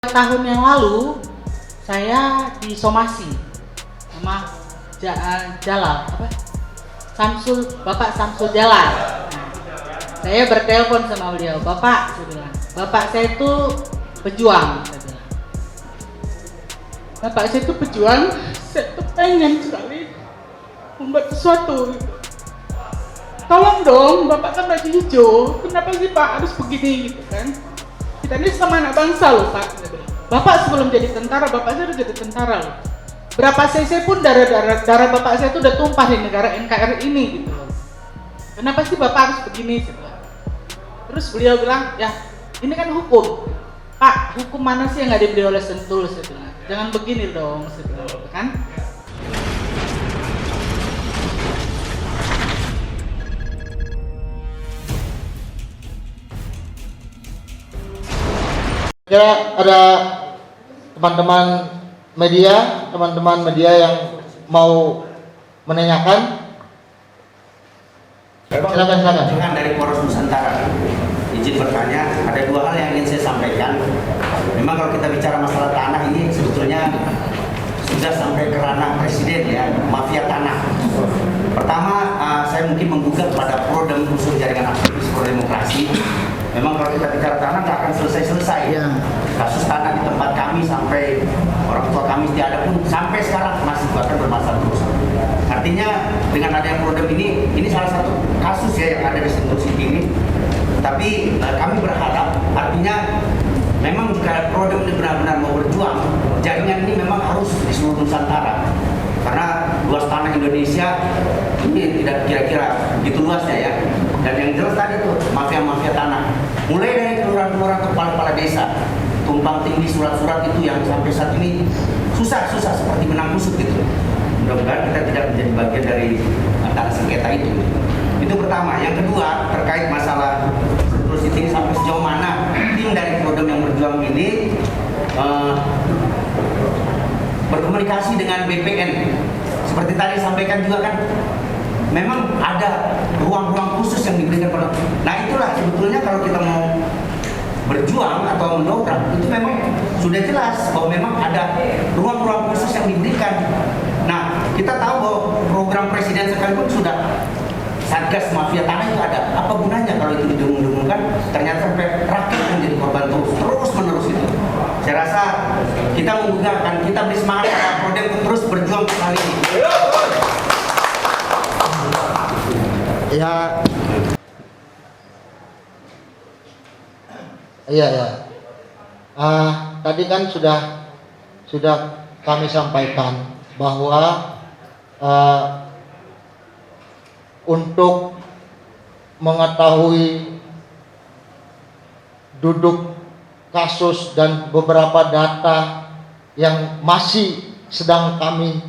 Tahun yang lalu saya disomasi sama Jalal, Bapak Samsul Jalal. Saya bertelepon sama beliau, Bapak, saya bilang, Bapak saya itu pejuang, saya bilang. Bapak saya itu pejuang, saya tuh pengen sekali membuat sesuatu. Tolong dong, Bapak kan baju hijau, kenapa sih Pak harus begini gitu kan? Kita ini sama anak bangsa loh Pak. Bapak sebelum jadi tentara, Bapak saya udah jadi tentara loh. Berapa cc pun darah Bapak saya itu udah tumpah di negara NKRI ini gitu loh. Kenapa sih Bapak harus begini? Terus beliau bilang, ya ini kan hukum. Pak, hukum mana sih yang nggak dibeli oleh Sentul? Saya bilang, jangan begini dong, saya bilang, kan? Kira ada teman-teman media yang mau menanyakan? Silakan. Dengan dari Poros Nusantara, izin bertanya, ada dua hal yang ingin saya sampaikan. Memang kalau kita bicara masalah tanah ini sebetulnya sudah sampai ke ranah presiden ya, mafia tanah. Pertama, saya mungkin menggugat pada Prodem khusus jaringan aktivis pro demokrasi. Memang kalau kita bicara tanah nggak akan selesai. Ya. Kasus tanah di tempat kami sampai orang tua kami tiada pun sampai sekarang masih bahkan bermasalah terus. Artinya dengan adanya Prodem ini salah satu kasus ya yang ada di Sentul City ini. Tapi kami berharap, artinya memang jika Prodem ini benar-benar mau berjuang, jaringan ini memang harus di seluruh Nusantara. Karena luas tanah Indonesia ini tidak kira-kira gitu luasnya ya. Dan yang jelas tadi tuh mafia-mafia tanah, mulai dari kelurahan-kelurahan ke kepala-kepala desa, tumpang tindih surat-surat itu yang sampai saat ini susah seperti benang kusut gitu. Mudah-mudahan kita tidak menjadi bagian dari tanah sengketa itu. Itu pertama. Yang kedua terkait masalah terus ini sampai sejauh mana tim dari Prodem yang berjuang ini berkomunikasi dengan BPN. Seperti tadi sampaikan juga kan, memang ada ruang-ruang khusus yang diberikan pada. Nah itulah sebetulnya kalau kita mau berjuang atau mendobrak itu memang sudah jelas bahwa memang ada ruang-ruang khusus yang diberikan. Nah kita tahu bahwa program presiden sekalipun sudah Satgas Mafia Tanah itu ada. Apa gunanya kalau itu didengung-dengungkan? Ternyata sampai rakyat menjadi korban terus menerus itu. Saya rasa kita membukakan, kita beri semangat pada Prodem terus berjuang kali ini. Iya. Tadi kan sudah kami sampaikan bahwa untuk mengetahui duduk kasus dan beberapa data yang masih sedang kami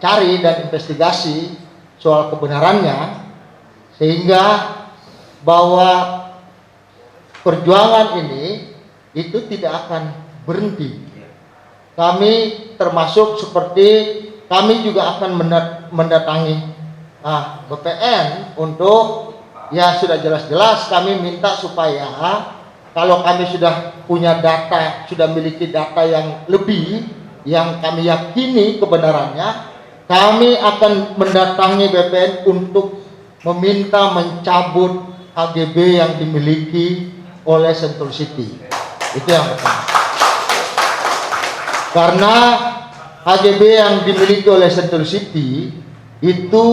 cari dan investigasi soal kebenarannya, sehingga bahwa perjuangan ini itu tidak akan berhenti. Kami termasuk seperti kami juga akan mendatangi BPN untuk ya sudah jelas-jelas kami minta supaya kalau kami sudah punya data, sudah memiliki data yang lebih yang kami yakini kebenarannya, kami akan mendatangi BPN untuk meminta mencabut HGB yang dimiliki oleh Sentul City. Itu yang pertama. Karena HGB yang dimiliki oleh Sentul City itu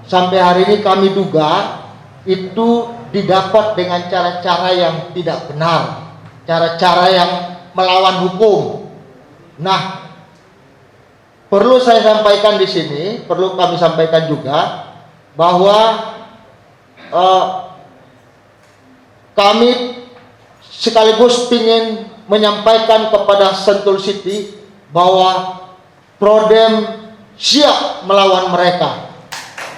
sampai hari ini kami duga itu didapat dengan cara-cara yang tidak benar, cara-cara yang melawan hukum. Nah, perlu saya sampaikan di sini, perlu kami sampaikan juga bahwa kami sekaligus ingin menyampaikan kepada Sentul City bahwa Prodem siap melawan mereka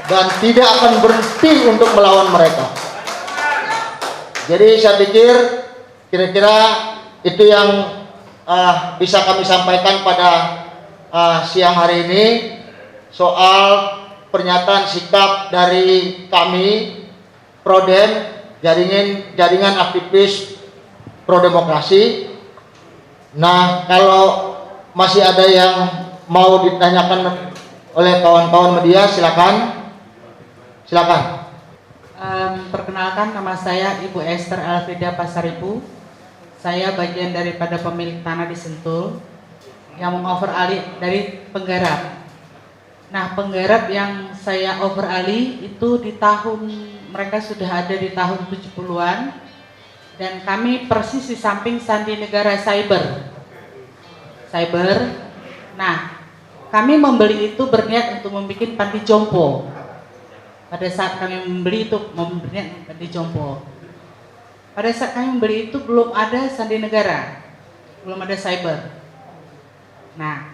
dan tidak akan berhenti untuk melawan mereka. Jadi saya pikir kira-kira itu yang bisa kami sampaikan pada siang hari ini soal pernyataan sikap dari kami Prodem, jaringan aktivis pro demokrasi. Nah, kalau masih ada yang mau ditanyakan oleh kawan-kawan media, silakan. Silakan. Perkenalkan, nama saya Ibu Esther Alfrida Pasaribu. Saya bagian daripada pemilik tanah di Sentul yang mengover alih dari penggarap. Nah, penggarap yang saya over alih itu di tahun, mereka sudah ada di tahun 70-an, dan kami persis di samping Sandi Negara Cyber. Nah, kami membeli itu berniat untuk membuat panti jompo. Pada saat kami membeli itu berniat panti jompo. Pada saat kami membeli itu belum ada Sandi Negara, belum ada cyber. Nah,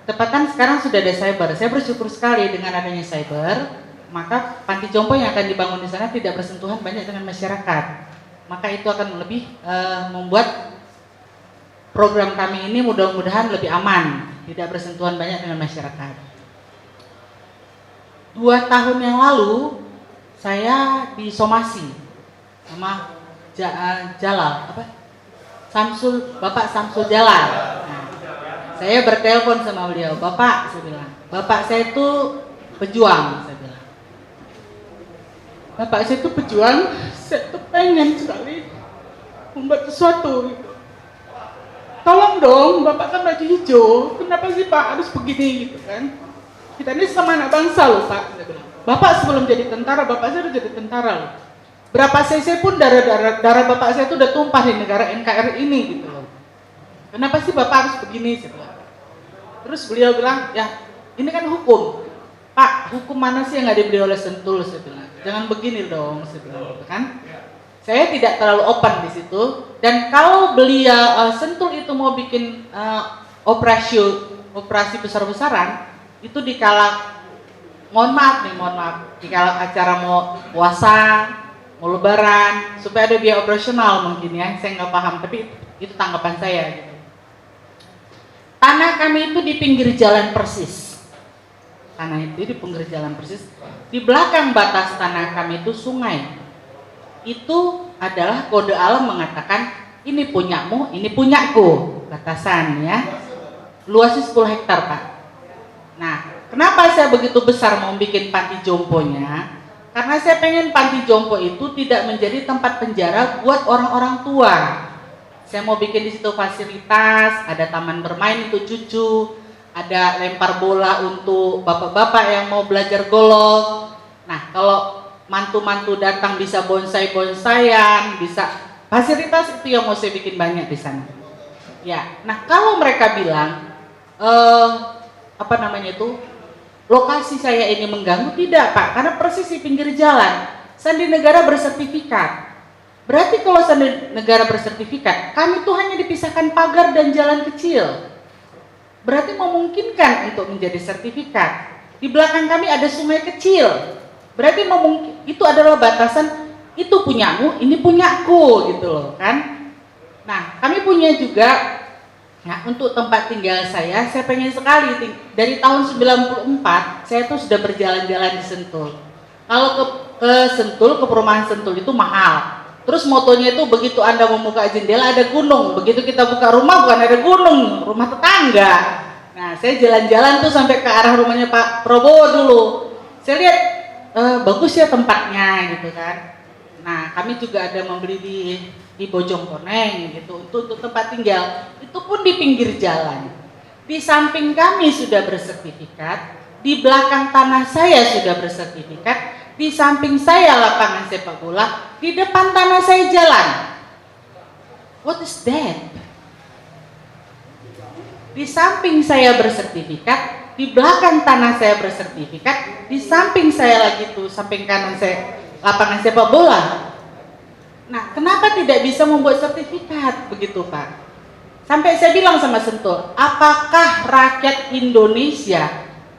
ketepatan sekarang sudah ada cyber. Saya bersyukur sekali dengan adanya cyber, maka panti jompo yang akan dibangun di sana tidak bersentuhan banyak dengan masyarakat. Maka itu akan lebih membuat program kami ini mudah-mudahan lebih aman, tidak bersentuhan banyak dengan masyarakat. 2 tahun yang lalu saya disomasi sama Jalal, Bapak Samsul Jalal. Nah, saya bertelepon sama beliau, Bapak, saya bilang, Bapak saya itu pejuang, saya bilang. Bapak saya itu pejuang, saya tuh pengen sekali membuat sesuatu gitu. Tolong dong, Bapak kan baju hijau, kenapa sih Pak harus begini gitu kan? Kita ini sama anak bangsa loh Pak, saya bilang. Bapak sebelum jadi tentara, Bapak saya udah jadi tentara loh. Berapa cc pun darah Bapak saya itu udah tumpah di negara NKRI ini gitu loh. Kenapa sih Bapak harus begini? Saya bilang. Terus beliau bilang, ya ini kan hukum. Pak, hukum mana sih yang nggak dibeli oleh Sentul? Saya bilang. Jangan begini dong, saya bilang gitu kan. Saya tidak terlalu open di situ. Dan kalau beliau Sentul itu mau bikin operasi besar-besaran, itu dikala mohon maaf, dikala acara mau puasa, mau lebaran, supaya ada biaya operasional mungkin ya. Saya nggak paham, tapi itu tanggapan saya. Gitu. Tanah kami itu di pinggir jalan persis. Tanah itu di pinggir jalan persis. Di belakang batas tanah kami itu sungai. Itu adalah kode alam mengatakan ini punyamu, ini punyaku, batasan ya. Luasnya 10 hektar Pak. Nah, kenapa saya begitu besar mau bikin panti jomponya? Karena saya pengen panti jompo itu tidak menjadi tempat penjara buat orang-orang tua. Saya mau bikin di situ fasilitas, ada taman bermain untuk cucu, ada lempar bola untuk bapak-bapak yang mau belajar golf. Nah, kalau mantu-mantu datang bisa bonsai-bonsaian, bisa fasilitas itu yang mau saya bikin banyak di sana. Ya, nah kalau mereka bilang lokasi saya ini mengganggu, tidak Pak, karena persis di pinggir jalan. Sandi Negara bersertifikat. Berarti kalau Sandi Negara bersertifikat, kami tuh hanya dipisahkan pagar dan jalan kecil. Berarti memungkinkan untuk menjadi sertifikat. Di belakang kami ada sungai kecil. Berarti itu adalah batasan, itu punyamu, ini punyaku gitu loh kan. Nah, kami punya juga. Nah, untuk tempat tinggal saya pengen sekali dari tahun 94 saya tuh sudah berjalan-jalan di Sentul. Kalau ke Sentul, ke perumahan Sentul itu mahal. Terus motonya itu begitu Anda membuka jendela ada gunung, begitu kita buka rumah bukan ada gunung, rumah tetangga. Nah, saya jalan-jalan tuh sampai ke arah rumahnya Pak Prabowo dulu. Saya lihat bagus ya tempatnya gitu kan. Nah, kami juga ada membeli di Bojongkoneng gitu untuk tempat tinggal. Itu pun di pinggir jalan. Di samping kami sudah bersertifikat, di belakang tanah saya sudah bersertifikat, di samping saya lapangan sepak bola, di depan tanah saya jalan. What is that? Di samping saya bersertifikat, di belakang tanah saya bersertifikat, di samping saya lagi tuh, samping kanan saya lapangan sepak bola. Nah, kenapa tidak bisa membuat sertifikat begitu Pak? Sampai saya bilang sama Sentul, apakah rakyat Indonesia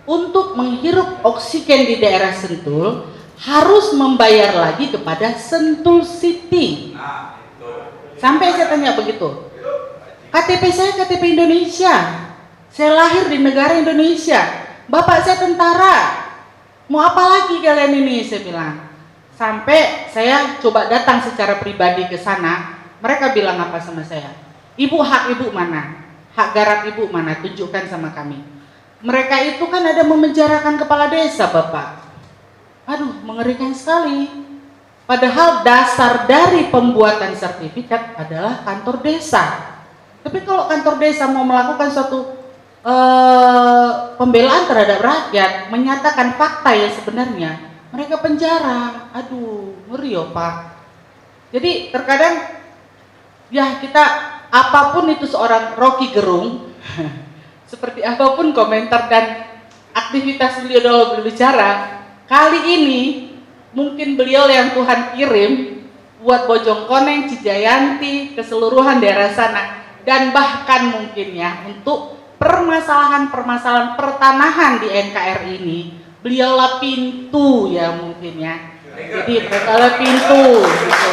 untuk menghirup oksigen di daerah Sentul harus membayar lagi kepada Sentul City? Sampai saya tanya begitu. KTP saya KTP Indonesia. Saya lahir di negara Indonesia. Bapak saya tentara. Mau apa lagi kalian ini? Saya bilang. Sampai saya coba datang secara pribadi ke sana, mereka bilang apa sama saya? Ibu, hak ibu mana? Hak garap ibu mana? Tunjukkan sama kami. Mereka itu kan ada memenjarakan kepala desa, Bapak. Aduh, mengerikan sekali. Padahal dasar dari pembuatan sertifikat adalah kantor desa. Tapi kalau kantor desa mau melakukan suatu pembelaan terhadap rakyat, menyatakan fakta yang sebenarnya, mereka penjara. Aduh, ngeri ya Pak. Jadi terkadang ya kita, apapun itu seorang Rocky Gerung, seperti apapun komentar dan aktivitas beliau dalam berbicara, kali ini mungkin beliau yang Tuhan kirim buat Bojongkoneng, Cijayanti, keseluruhan daerah sana, dan bahkan mungkin ya untuk permasalahan-permasalahan pertanahan di NKRI ini, beliaulah pintu ya mungkin ya. Jadi beliaulah pintu gitu.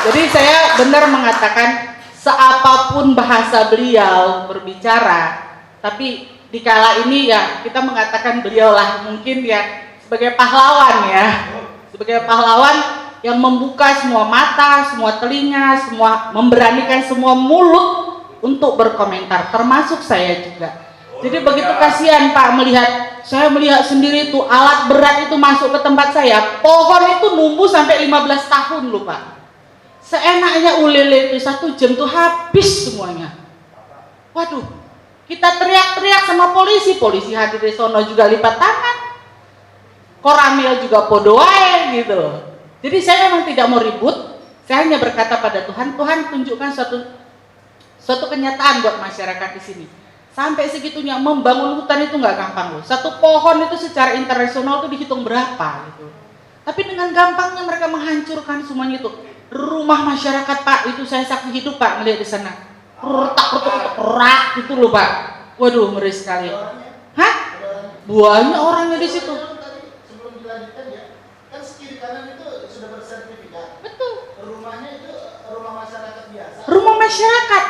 Jadi saya benar mengatakan seapapun bahasa beliau berbicara, tapi dikala ini ya kita mengatakan beliaulah mungkin ya sebagai pahlawan ya, sebagai pahlawan yang membuka semua mata, semua telinga, semua memberanikan semua mulut untuk berkomentar, termasuk saya juga. Jadi begitu kasihan Pak saya melihat sendiri tuh alat berat itu masuk ke tempat saya, pohon itu numbuh sampai 15 tahun loh Pak. Seenaknya ulele itu 1 jam tuh habis semuanya. Waduh, kita teriak-teriak sama polisi hadir di sono juga lipat tangan. Koramil juga podoae gitu loh. Jadi saya memang tidak mau ribut, saya hanya berkata pada Tuhan, Tuhan tunjukkan suatu kenyataan buat masyarakat di sini. Sampai segitunya membangun hutan itu nggak gampang loh. Satu pohon itu secara internasional itu dihitung berapa gitu. Tapi dengan gampangnya mereka menghancurkan semuanya itu. Rumah masyarakat Pak, itu saya saksi hidup Pak melihat di sana. Retak gitu loh Pak. Waduh, ngeri sekali. Hah? Banyak orangnya di situ. Sebelum dilanjutkan ya, kan kiri kanan itu sudah bersertifikat. Betul. Rumahnya itu rumah masyarakat biasa. Rumah masyarakat.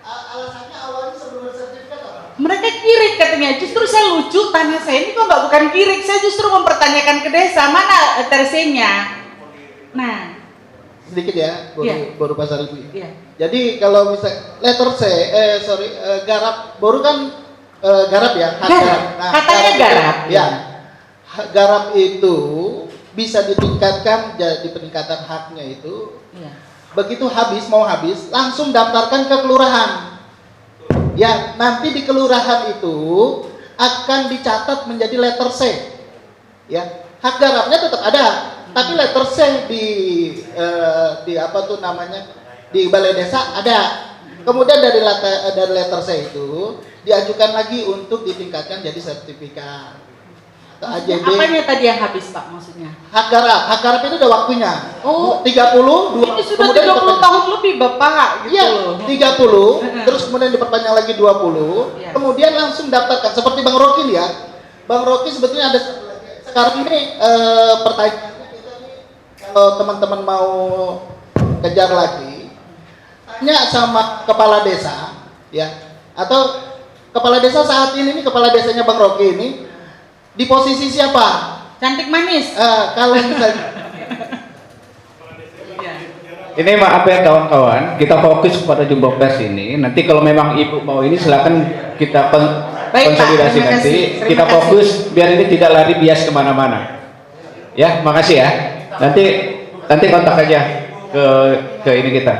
Alasannya awalnya sebelum bersertifikat apa? Mereka kirik katanya. Justru saya lucu tanya saya ini kok nggak bukan kirik. Saya justru mempertanyakan ke desa mana TRC-nya. Nah, Sedikit ya, baru pasar ibu. iya. Jadi kalau misal letter C, garap, baru kan garap ya, hak Garap. Katanya garap. Ya, garap itu bisa ditingkatkan, jadi peningkatan haknya itu. Iya. Begitu mau habis, langsung daftarkan ke kelurahan. Ya, nanti di kelurahan itu akan dicatat menjadi letter C. Ya, hak garapnya tetap ada, tapi letter C di apa tuh namanya, di balai desa ada. Kemudian dari letter C itu diajukan lagi untuk ditingkatkan jadi sertifikat atau AJB. Apanya tadi yang habis Pak maksudnya? Hak garap itu udah waktunya. Oh, 30, ini sudah 30 tahun lebih Bapak gitu Iya, loh. 30, terus kemudian diperpanjang lagi 20, Iya. kemudian langsung daftarkan seperti Bang Rocky ya. Bang Rocky sebetulnya ada sekarang ini pertanyaannya kita nih, kalau teman-teman mau kejar lagi, tanya sama kepala desa ya, atau kepala desa saat ini nih, kepala desanya Bang Rocky ini di posisi siapa? Cantik manis. Kalau misalnya ini maaf ya kawan-kawan, kita fokus pada jumbo pers ini. Nanti kalau memang ibu mau ini silakan kita Baik, konsolidasi Pak, terima nanti. kasih. Kita Terima fokus biar ini tidak lari bias kemana-mana. Ya, makasih ya. Nanti kontak aja ke ini kita.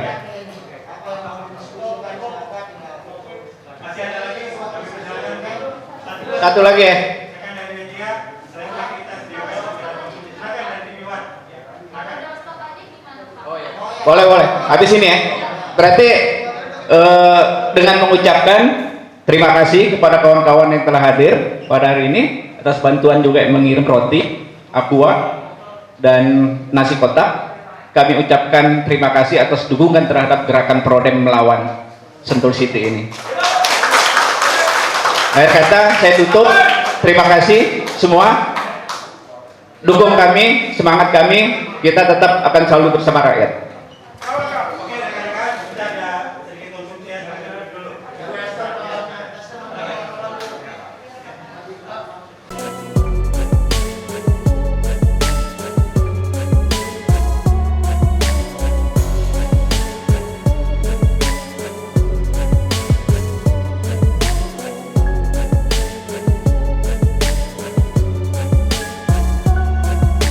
Satu lagi ya. Boleh. Habis ini ya. Berarti dengan mengucapkan terima kasih kepada kawan-kawan yang telah hadir pada hari ini atas bantuan juga yang mengirim roti, aqua, dan nasi kotak. Kami ucapkan terima kasih atas dukungan terhadap gerakan Prodem melawan Sentul City ini. Akhir kata saya tutup. Terima kasih semua. Dukung kami, semangat kami. Kita tetap akan selalu bersama rakyat.